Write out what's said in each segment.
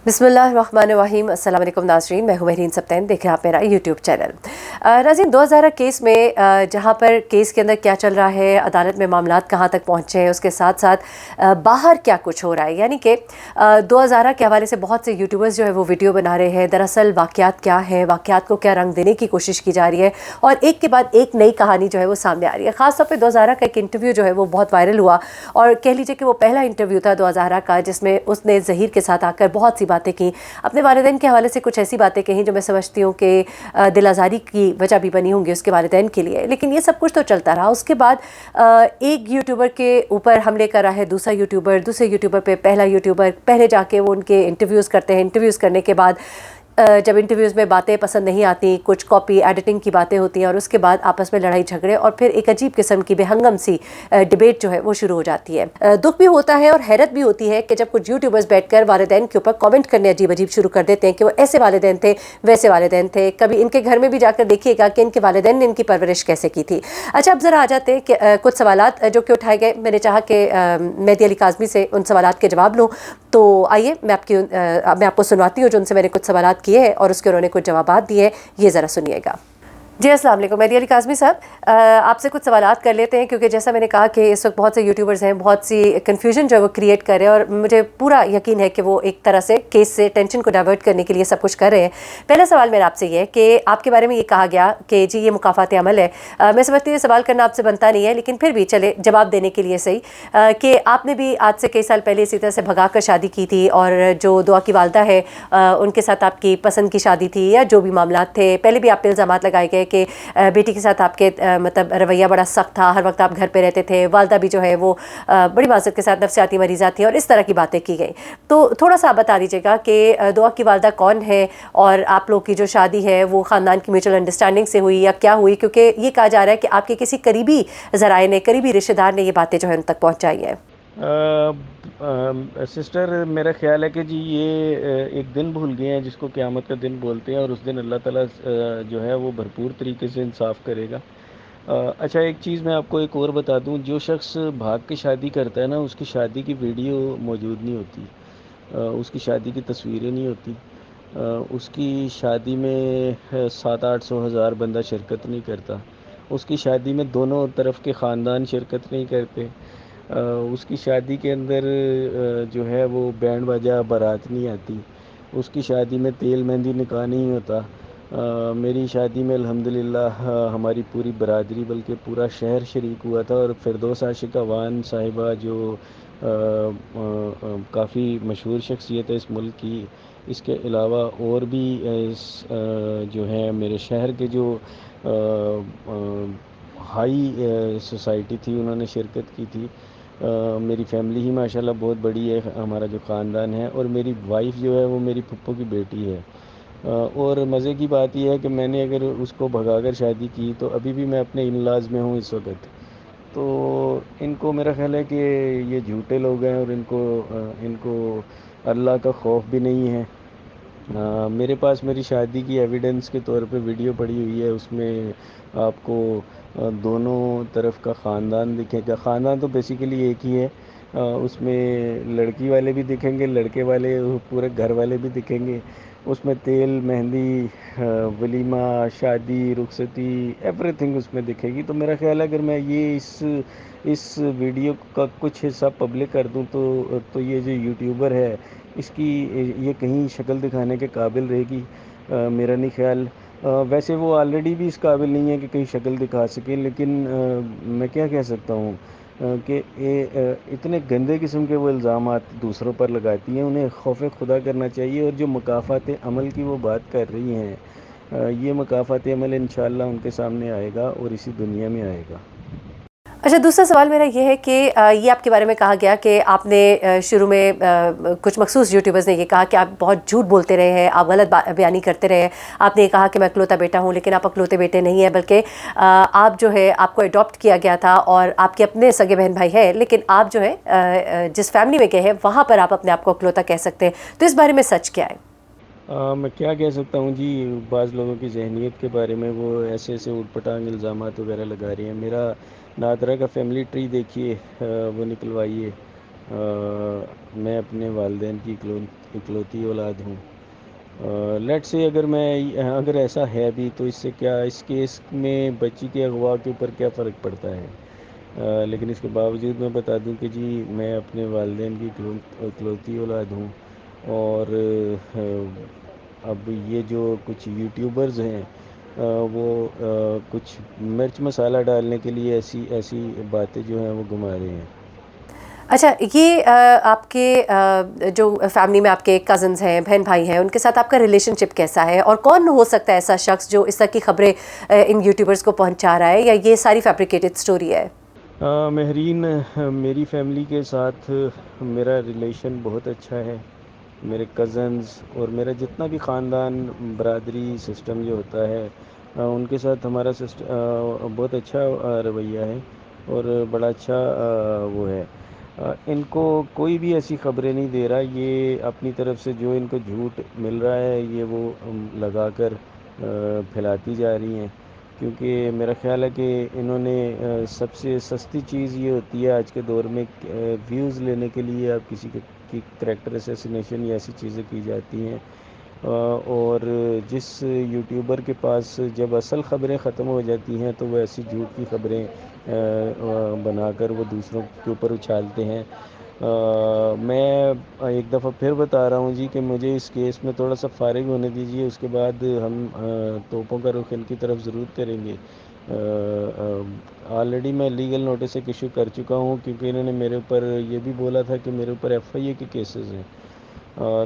بسم اللہ الرحمن الرحیم۔ السلام علیکم ناظرین، میں ہوں مہرین سبتین، دیکھ رہے ہیں آپ میرا یوٹیوب چینل۔ ناظرین، 2011 کیس میں جہاں پر کیس کے اندر کیا چل رہا ہے، عدالت میں معاملات کہاں تک پہنچے ہیں، اس کے ساتھ ساتھ باہر کیا کچھ ہو رہا ہے، یعنی کہ 2011 کے حوالے سے بہت سے یوٹیوبرز جو ہے وہ ویڈیو بنا رہے ہیں۔ دراصل واقعات کیا ہیں، واقعات کو کیا رنگ دینے کی کوشش کی جا رہی ہے، اور ایک کے بعد ایک نئی کہانی جو ہے وہ سامنے آ رہی ہے۔ خاص طور پہ 2011 کا ایک انٹرویو جو ہے وہ بہت وائرل ہوا، اور کہہ لیجیے کہ وہ پہلا انٹرویو تھا 2011 کا جس میں اس نے ظہیر کے ساتھ آ کر بہت سی باتیں کی، اپنے والدین کے حوالے سے کچھ ایسی باتیں کہیں جو میں سمجھتی ہوں کہ دل آزاری کی وجہ بھی بنی ہوں گی اس کے والدین کے لیے۔ لیکن یہ سب کچھ تو چلتا رہا، اس کے بعد ایک یوٹیوبر کے اوپر حملے کر رہا ہے دوسرا یوٹیوبر، دوسرے یوٹیوبر پہ پہلا یوٹیوبر، پہلے جا کے وہ ان کے انٹرویوز کرتے ہیں، انٹرویوز کرنے کے بعد جب انٹرویوز میں باتیں پسند نہیں آتی، کچھ کاپی ایڈیٹنگ کی باتیں ہوتی ہیں، اور اس کے بعد آپس میں لڑائی جھگڑے اور پھر ایک عجیب قسم کی بے ہنگم سی ڈیبیٹ جو ہے وہ شروع ہو جاتی ہے۔ دکھ بھی ہوتا ہے اور حیرت بھی ہوتی ہے کہ جب کچھ یوٹیوبرز بیٹھ کر والدین کے اوپر کامنٹ کرنے عجیب عجیب شروع کر دیتے ہیں کہ وہ ایسے والدین تھے، ویسے والدین تھے۔ کبھی ان کے گھر میں بھی جا کر دیکھیے گا کہ ان کے والدین نے ان کی پرورش کیسے کی تھی۔ اچھا، اب ذرا آ جاتے ہیں کہ کچھ سوالات جو کہ اٹھائے گئے، میں نے چاہا کہ مہدی علی کاظمی سے ان سوالات کے جواب لوں، تو آئیے میں آپ کو سنواتی ہوں جو ان سے میں نے کچھ سوالات کیے ہیں اور اس کے انہوں نے کچھ جوابات دیے، یہ ذرا سنیے گا۔ جی السلام علیکم مہدی علی کاظمی صاحب، آپ سے کچھ سوالات کر لیتے ہیں کیونکہ جیسا میں نے کہا کہ اس وقت بہت سے یوٹیوبرز ہیں، بہت سی کنفیوژن جو ہے وہ کریٹ کر رہے ہیں، اور مجھے پورا یقین ہے کہ وہ ایک طرح سے کیس سے ٹینشن کو ڈائیورٹ کرنے کے لیے سب کچھ کر رہے ہیں۔ پہلا سوال میرا آپ سے یہ ہے کہ آپ کے بارے میں یہ کہا گیا کہ جی یہ مکافات عمل ہے۔ میں سمجھتی ہوں یہ سوال کرنا آپ سے بنتا نہیں ہے، لیکن پھر بھی چلے جواب دینے کے لیے صحیح، کہ آپ نے بھی آج سے کئی سال پہلے اسی طرح سے بھگا کر شادی کی تھی، اور جو دعا کی والدہ ہے ان کے ساتھ آپ کی پسند کی شادی تھی، یا جو بھی معاملات تھے، پہلے بھی آپ پہ الزامات لگائے گئے کہ بیٹی کے ساتھ آپ کے مطلب رویہ بڑا سخت تھا، ہر وقت آپ گھر پہ رہتے تھے، والدہ بھی جو ہے وہ بڑی معذرت کے ساتھ نفسیاتی مریضہ تھی، اور اس طرح کی باتیں کی گئیں۔ تو تھوڑا سا آپ بتا دیجیے گا کہ دعا کی والدہ کون ہے، اور آپ لوگ کی جو شادی ہے وہ خاندان کی میوچل انڈرسٹینڈنگ سے ہوئی یا کیا ہوئی، کیونکہ یہ کہا جا رہا ہے کہ آپ کے کسی قریبی ذرائع نے، قریبی رشتہ دار نے یہ باتیں جو ہے ان تک پہنچائی ہیں۔ سسٹر، میرا خیال ہے کہ جی یہ ایک دن بھول گئے ہیں جس کو قیامت کا دن بولتے ہیں، اور اس دن اللہ تعالیٰ جو ہے وہ بھرپور طریقے سے انصاف کرے گا۔ اچھا، ایک چیز میں آپ کو ایک اور بتا دوں، جو شخص بھاگ کے شادی کرتا ہے نا، اس کی شادی کی ویڈیو موجود نہیں ہوتی، اس کی شادی کی تصویریں نہیں ہوتی، اس کی شادی میں 700-800 ہزار بندہ شرکت نہیں کرتا، اس کی شادی میں دونوں طرف کے خاندان شرکت نہیں کرتے، اس کی شادی کے اندر جو ہے وہ بینڈ باجا بارات نہیں آتی، اس کی شادی میں تیل مہندی نکاح نہیں ہوتا۔ میری شادی میں الحمدللہ ہماری پوری برادری بلکہ پورا شہر شریک ہوا تھا، اور فردوس عاشق وان صاحبہ جو کافی مشہور شخصیت ہے اس ملک کی، اس کے علاوہ اور بھی جو ہے میرے شہر کے جو ہائی سوسائٹی تھی انہوں نے شرکت کی تھی۔ میری فیملی ہی ماشاءاللہ بہت بڑی ہے، ہمارا جو خاندان ہے، اور میری وائف جو ہے وہ میری پھپھو کی بیٹی ہے۔ اور مزے کی بات یہ ہے کہ میں نے اگر اس کو بھگا کر شادی کی تو ابھی بھی میں اپنے ان لاز میں ہوں اس وقت۔ تو ان کو میرا خیال ہے کہ یہ جھوٹے لوگ ہیں، اور ان کو اللہ کا خوف بھی نہیں ہے۔ میرے پاس میری شادی کی ایویڈنس کے طور پہ ویڈیو پڑی ہوئی ہے، اس میں آپ کو دونوں طرف کا خاندان دکھے گا۔ خاندان تو بیسیکلی ایک ہی ہے، اس میں لڑکی والے بھی دکھیں گے، لڑکے والے پورے گھر والے بھی دکھیں گے، اس میں تیل مہندی ولیمہ شادی رخصتی ایوری تھنگ اس میں دکھے گی۔ تو میرا خیال ہے اگر میں یہ اس ویڈیو کا کچھ حصہ پبلک کر دوں تو یہ جو یوٹیوبر ہے اس کی یہ کہیں شکل دکھانے کے قابل رہے گی؟ میرا نہیں خیال۔ ویسے وہ آلریڈی بھی اس قابل نہیں ہے کہ کہیں شکل دکھا سکے، لیکن میں کیا کہہ سکتا ہوں کہ اتنے گندے قسم کے وہ الزامات دوسروں پر لگاتی ہیں، انہیں خوف خدا کرنا چاہیے۔ اور جو مکافات عمل کی وہ بات کر رہی ہیں، یہ مکافات عمل انشاءاللہ ان کے سامنے آئے گا اور اسی دنیا میں آئے گا۔ اچھا، دوسرا سوال میرا یہ ہے کہ یہ آپ کے بارے میں کہا گیا کہ آپ نے شروع میں کچھ مخصوص یوٹیوبرز نے یہ کہا کہ آپ بہت جھوٹ بولتے رہے ہیں، آپ غلط بیانی کرتے رہے ہیں، آپ نے یہ کہا کہ میں اکلوتا بیٹا ہوں، لیکن آپ اکلوتے بیٹے نہیں ہیں، بلکہ آپ جو ہے آپ کو اڈاپٹ کیا گیا تھا، اور آپ کے اپنے سگے بہن بھائی ہیں، لیکن آپ جو ہے جس فیملی میں گئے ہیں وہاں پر آپ اپنے آپ کو اکلوتا کہہ سکتے ہیں۔ تو اس بارے میں سچ کیا ہے؟ میں کیا کہہ سکتا ہوں جی، بعض لوگوں کی ذہنیت کے بارے میں وہ ایسے اوٹ پٹانگ الزامات وغیرہ لگا رہے ہیں۔ میرا نادرہ کا فیملی ٹری دیکھیے، وہ نکلوائیے، میں اپنے والدین کی اکلوتی اولاد ہوں. لیٹ سے اگر ایسا ہے بھی تو اس سے کیا اس کیس میں بچی کے اغوا کے اوپر کیا فرق پڑتا ہے. لیکن اس کے باوجود میں بتا دوں کہ جی میں اپنے والدین کی اکلوتی اولاد ہوں. اور اب یہ جو کچھ یوٹیوبرز ہیں وہ کچھ مرچ مسالہ ڈالنے کے لیے ایسی باتیں جو ہیں وہ گھما رہے ہیں. اچھا، یہ آپ کے جو فیملی میں آپ کے کزنز ہیں، بہن بھائی ہیں، ان کے ساتھ آپ کا ریلیشن شپ کیسا ہے، اور کون ہو سکتا ہے ایسا شخص جو اس طرح کی خبریں ان یوٹیوبرز کو پہنچا رہا ہے، یا یہ ساری فیبریکیٹڈ سٹوری ہے؟ مہرین، میری فیملی کے ساتھ میرا ریلیشن بہت اچھا ہے. میرے کزنز اور میرا جتنا بھی خاندان برادری سسٹم جو ہوتا ہے ان کے ساتھ ہمارا بہت اچھا رویہ ہے اور بڑا اچھا وہ ہے. ان کو کوئی بھی ایسی خبریں نہیں دے رہا. یہ اپنی طرف سے جو ان کو جھوٹ مل رہا ہے یہ وہ لگا کر پھیلاتی جا رہی ہیں. کیونکہ میرا خیال ہے کہ انہوں نے سب سے سستی چیز یہ ہوتی ہے آج کے دور میں ویوز لینے کے لیے آپ کسی کی کریکٹر اسیسینیشن یا ایسی چیزیں کی جاتی ہیں. اور جس یوٹیوبر کے پاس جب اصل خبریں ختم ہو جاتی ہیں تو وہ ایسی جھوٹ کی خبریں بنا کر وہ دوسروں کے اوپر اچھالتے ہیں. میں ایک دفعہ پھر بتا رہا ہوں جی کہ مجھے اس کیس میں تھوڑا سا فارغ ہونے دیجیے. اس کے بعد ہم توپوں کا رخ ان کی طرف ضرور کریں گے. آلریڈی میں لیگل نوٹس ایک ایشو کر چکا ہوں کیونکہ انہوں نے میرے اوپر یہ بھی بولا تھا کہ میرے اوپر ایف آئی اے کے کیسز ہیں.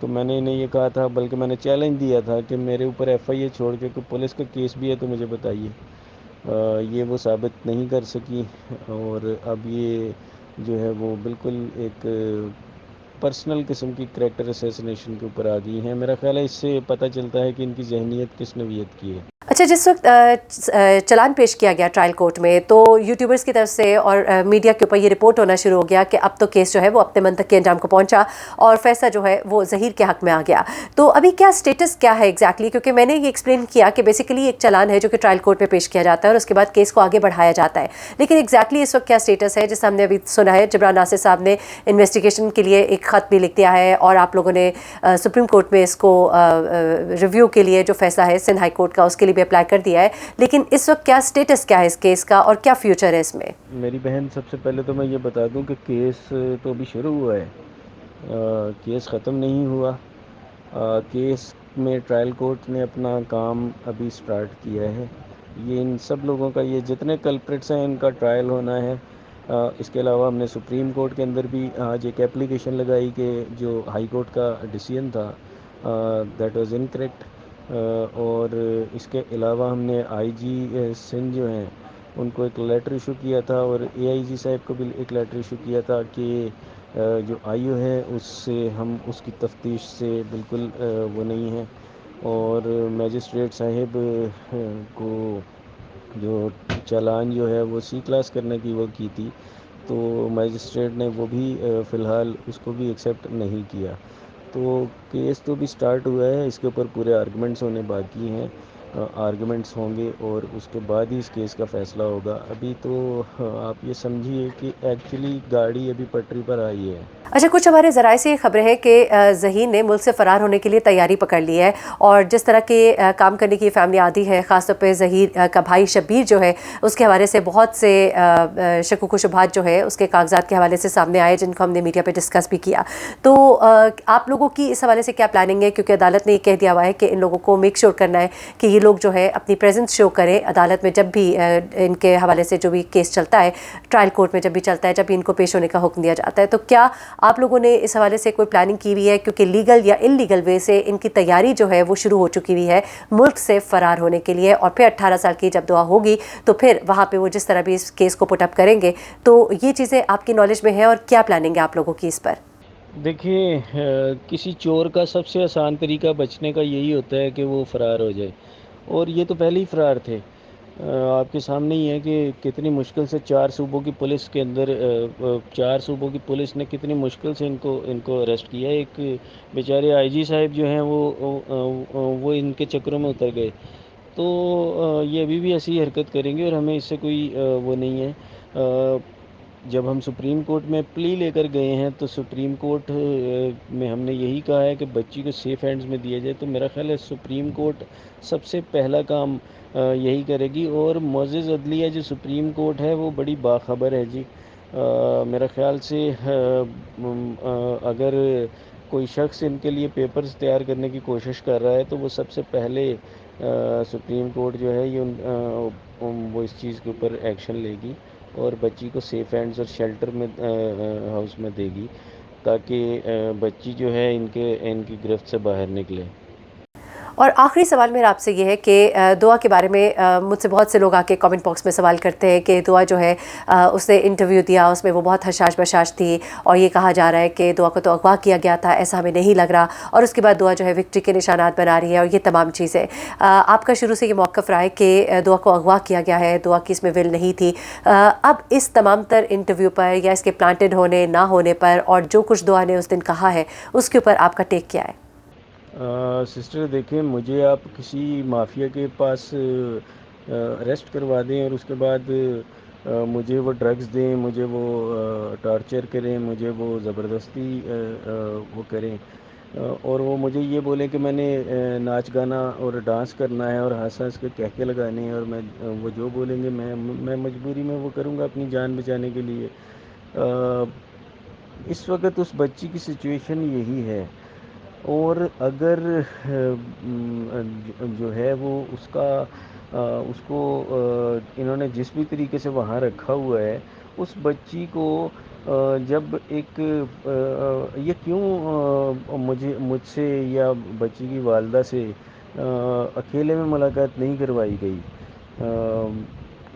تو میں نے انہیں یہ کہا تھا، بلکہ میں نے چیلنج دیا تھا کہ میرے اوپر ایف آئی اے چھوڑ کے کوئی پولیس کا کیس بھی ہے تو مجھے بتائیے. یہ وہ ثابت نہیں کر سکی اور اب یہ جو ہے وہ بالکل ایک پرسنل قسم کی کریکٹر اسیسنیشن کے اوپر آ گئی ہیں. میرا خیال ہے اس سے پتہ چلتا ہے کہ ان کی ذہنیت کس نوعیت کی ہے. اچھا، جس وقت چلان پیش کیا گیا ٹرائل کورٹ میں تو یوٹیوبرز کی طرف سے اور میڈیا کے اوپر یہ رپورٹ ہونا شروع ہو گیا کہ اب تو کیس جو ہے وہ اپنے منطق کے انجام کو پہنچا اور فیصلہ جو ہے وہ ظہیر کے حق میں آ گیا. تو ابھی کیا سٹیٹس کیا ہے ایگزیکٹلی؟ کیونکہ میں نے یہ ایکسپلین کیا کہ بیسیکلی ایک چلان ہے جو کہ ٹرائل کورٹ میں پیش کیا جاتا ہے اور اس کے بعد کیس کو آگے بڑھایا جاتا ہے. لیکن ایگزیکٹلی اس وقت کیا سٹیٹس ہے؟ جیسے ہم نے ابھی سنا ہے جبران ناصر صاحب نے انویسٹیگیشن کے لیے ایک خط بھی لکھ دیا ہے اور آپ لوگوں نے سپریم کورٹ میں اس کو ریویو کے لیے جو فیصلہ ہے سندھ ہائی کورٹ کا اس کے لیے بھی اپلائی کر دیا ہے. لیکن اس وقت کیا سٹیٹس کیا ہے اس کیس کا اور کیا فیوچر ہے اس میں؟ میری بہن، سب سے پہلے تو میں یہ بتا دوں کہ کیس تو ابھی شروع ہوا ہے. کیس ختم نہیں ہوا. کیس میں ٹرائل کورٹ نے اپنا کام ابھی سٹارٹ کیا ہے. یہ ان سب لوگوں کا، یہ جتنے کلپریٹس ہیں ان کا ٹرائل ہونا ہے. اس کے علاوہ ہم نے سپریم کورٹ کے اندر بھی آج ایک اپلیکیشن لگائی کہ جو ہائی کورٹ کا ڈیسیژن تھا دیٹ واز انکریکٹ. اور اس کے علاوہ ہم نے آئی جی سندھ جو ہیں ان کو ایک لیٹر ایشو کیا تھا اور اے آئی جی صاحب کو بھی ایک لیٹر ایشو کیا تھا کہ جو آئی او ہے اس سے ہم اس کی تفتیش سے بالکل وہ نہیں ہیں. اور میجسٹریٹ صاحب کو جو چالان جو ہے وہ سی کلاس کرنے کی وہ کی تھی تو مجسٹریٹ نے وہ بھی فی الحال اس کو بھی ایکسیپٹ نہیں کیا. تو کیس تو بھی سٹارٹ ہوا ہے. اس کے اوپر پورے آرگومنٹس ہونے باقی ہیں. آرگومنٹس ہوں گے اور اس کے بعد ہی اس کیس کا فیصلہ ہوگا. ابھی تو آپ یہ سمجھیے کہ ایکچولی گاڑی ابھی پٹری پر آئی ہے. اچھا، کچھ ہمارے ذرائع سے یہ خبریں ہیں کہ ذہین نے ملک سے فرار ہونے کے لیے تیاری پکڑ لی ہے اور جس طرح کے کام کرنے کی فیملی عادی ہے، خاص طور پہ ظہیر کا بھائی شبیر جو ہے اس کے حوالے سے بہت سے شکوک و شبہات جو ہے اس کے کاغذات کے حوالے سے سامنے آئے جن کو ہم نے میڈیا پہ ڈسکس بھی کیا. تو آپ لوگوں کی اس حوالے سے کیا پلاننگ ہے؟ کیونکہ عدالت نے یہ کہہ دیا ہوا ہے کہ ان لوگوں کو میک شور کرنا ہے کہ یہ لوگ جو ہے اپنی پریزنس شو کریں عدالت میں جب بھی ان کے حوالے سے جو بھی کیس چلتا ہے ٹرائل کورٹ میں جب بھی چلتا ہے، جب بھی ان کو پیش ہونے کا حکم دیا جاتا ہے. تو کیا آپ لوگوں نے اس حوالے سے کوئی پلاننگ کی ہوئی ہے؟ کیونکہ لیگل یا ان لیگل وے سے ان کی تیاری جو ہے وہ شروع ہو چکی ہوئی ہے ملک سے فرار ہونے کے لیے، اور پھر 18 سال کی جب دعا ہوگی تو پھر وہاں پہ وہ جس طرح بھی اس کیس کو پٹ اپ کریں گے. تو یہ چیزیں آپ کی نالج میں ہیں اور کیا پلاننگ ہے آپ لوگوں کی اس پر؟ دیکھیے، کسی چور کا سب سے آسان طریقہ بچنے کا یہی ہوتا ہے کہ وہ فرار ہو جائے، اور یہ تو پہلے ہی فرار تھے. آپ کے سامنے ہی ہے کہ کتنی مشکل سے 4 صوبوں کی پولیس کے اندر 4 صوبوں کی پولیس نے کتنی مشکل سے ان کو اریسٹ کیا. ایک بیچارے آئی جی صاحب جو ہیں وہ ان کے چکروں میں اتر گئے. تو یہ ابھی بھی ایسی حرکت کریں گے اور ہمیں اس سے کوئی وہ نہیں ہے. جب ہم سپریم کورٹ میں پلی لے کر گئے ہیں تو سپریم کورٹ میں ہم نے یہی کہا ہے کہ بچی کو سیف ہینڈز میں دیا جائے، تو میرا خیال ہے سپریم کورٹ سب سے پہلا کام یہی کرے گی، اور معزز عدلیہ جو سپریم کورٹ ہے وہ بڑی باخبر ہے جی۔ میرا خیال سے اگر کوئی شخص ان کے لیے پیپرز تیار کرنے کی کوشش کر رہا ہے تو وہ سب سے پہلے سپریم کورٹ جو ہے یہ وہ اس چیز کے اوپر ایکشن لے گی اور بچی کو سیف ہینڈز اور شیلٹر میں ہاؤس میں دے گی، تاکہ بچی جو ہے ان کی گرفت سے باہر نکلے۔ اور آخری سوال میرا آپ سے یہ ہے کہ دعا کے بارے میں مجھ سے بہت سے لوگ آ کے کامنٹ باکس میں سوال کرتے ہیں کہ دعا جو ہے اس نے انٹرویو دیا، اس میں وہ بہت حشاش بشاش تھی، اور یہ کہا جا رہا ہے کہ دعا کو تو اغوا کیا گیا تھا، ایسا ہمیں نہیں لگ رہا، اور اس کے بعد دعا جو ہے وکٹری کے نشانات بنا رہی ہے اور یہ تمام چیزیں۔ آپ کا شروع سے یہ موقف رہا ہے کہ دعا کو اغوا کیا گیا ہے، دعا کی اس میں ول نہیں تھی۔ اب اس تمام تر انٹرویو پر یا اس کے پلانٹڈ ہونے نہ ہونے پر اور جو کچھ دعا نے اس دن کہا ہے اس کے اوپر آپ کا ٹیک کیا ہے؟ سسٹر دیکھیں، مجھے آپ کسی مافیا کے پاس اریسٹ کروا دیں اور اس کے بعد مجھے وہ ڈرگز دیں، مجھے وہ ٹارچر کریں، مجھے وہ زبردستی وہ کریں، اور وہ مجھے یہ بولیں کہ میں نے ناچ گانا اور ڈانس کرنا ہے اور ہنس ہنس کے کہکے لگانے ہیں، اور وہ جو بولیں گے میں مجبوری میں وہ کروں گا اپنی جان بچانے کے لیے۔ اس وقت اس بچی کی سچویشن یہی ہے، اور اگر جو ہے وہ اس کو انہوں نے جس بھی طریقے سے وہاں رکھا ہوا ہے، اس بچی کو جب ایک یہ کیوں مجھ سے یا بچی کی والدہ سے اکیلے میں ملاقات نہیں کروائی گئی؟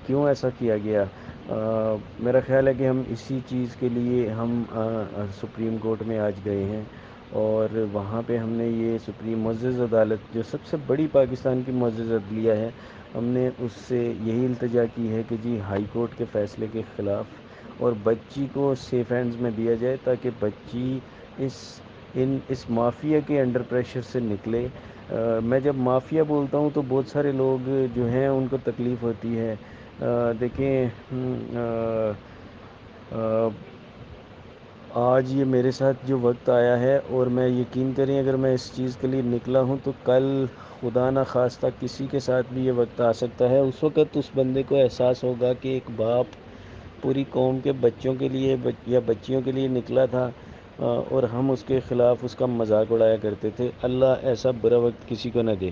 کیوں ایسا کیا گیا؟ میرا خیال ہے کہ ہم اسی چیز کے لیے ہم سپریم کورٹ میں آج گئے ہیں، اور وہاں پہ ہم نے یہ سپریم معزز عدالت جو سب سے بڑی پاکستان کی معزز عدلیہ ہے، ہم نے اس سے یہی التجا کی ہے کہ جی ہائی کورٹ کے فیصلے کے خلاف اور بچی کو سیف ہینڈز میں دیا جائے، تاکہ بچی اس مافیا کے انڈر پریشر سے نکلے۔ میں جب مافیا بولتا ہوں تو بہت سارے لوگ جو ہیں ان کو تکلیف ہوتی ہے۔ دیکھیں، آج یہ میرے ساتھ جو وقت آیا ہے، اور میں یقین کریں اگر میں اس چیز کے لیے نکلا ہوں تو کل خدا نہ خواستہ کسی کے ساتھ بھی یہ وقت آ سکتا ہے۔ اس وقت اس بندے کو احساس ہوگا کہ ایک باپ پوری قوم کے بچوں کے لیے یا بچیوں کے لیے نکلا تھا، اور ہم اس کے خلاف اس کا مذاق اڑایا کرتے تھے۔ اللہ ایسا برا وقت کسی کو نہ دے۔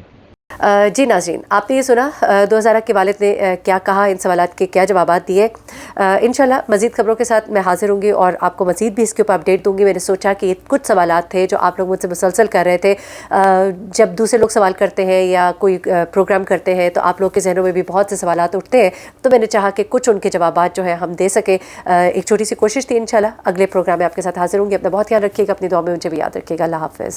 جی ناظرین، آپ نے یہ سنا 2000 کے والد نے کیا کہا، ان سوالات کے کیا جوابات دیے۔ انشاءاللہ مزید خبروں کے ساتھ میں حاضر ہوں گی اور آپ کو مزید بھی اس کے اوپر اپڈیٹ دوں گی۔ میں نے سوچا کہ یہ کچھ سوالات تھے جو آپ لوگ مجھ سے مسلسل کر رہے تھے، جب دوسرے لوگ سوال کرتے ہیں یا کوئی پروگرام کرتے ہیں تو آپ لوگ کے ذہنوں میں بھی بہت سے سوالات اٹھتے ہیں، تو میں نے چاہا کہ کچھ ان کے جوابات جو ہیں ہم دے سکیں۔ ایک چھوٹی سی کوشش تھی، انشاءاللہ اگلے پروگرام میں آپ کے ساتھ حاضر ہوں گی۔ اپنا بہت خیال رکھیے گا، اپنی دعا میں مجھے بھی یاد رکھیے گا۔ اللہ حافظ۔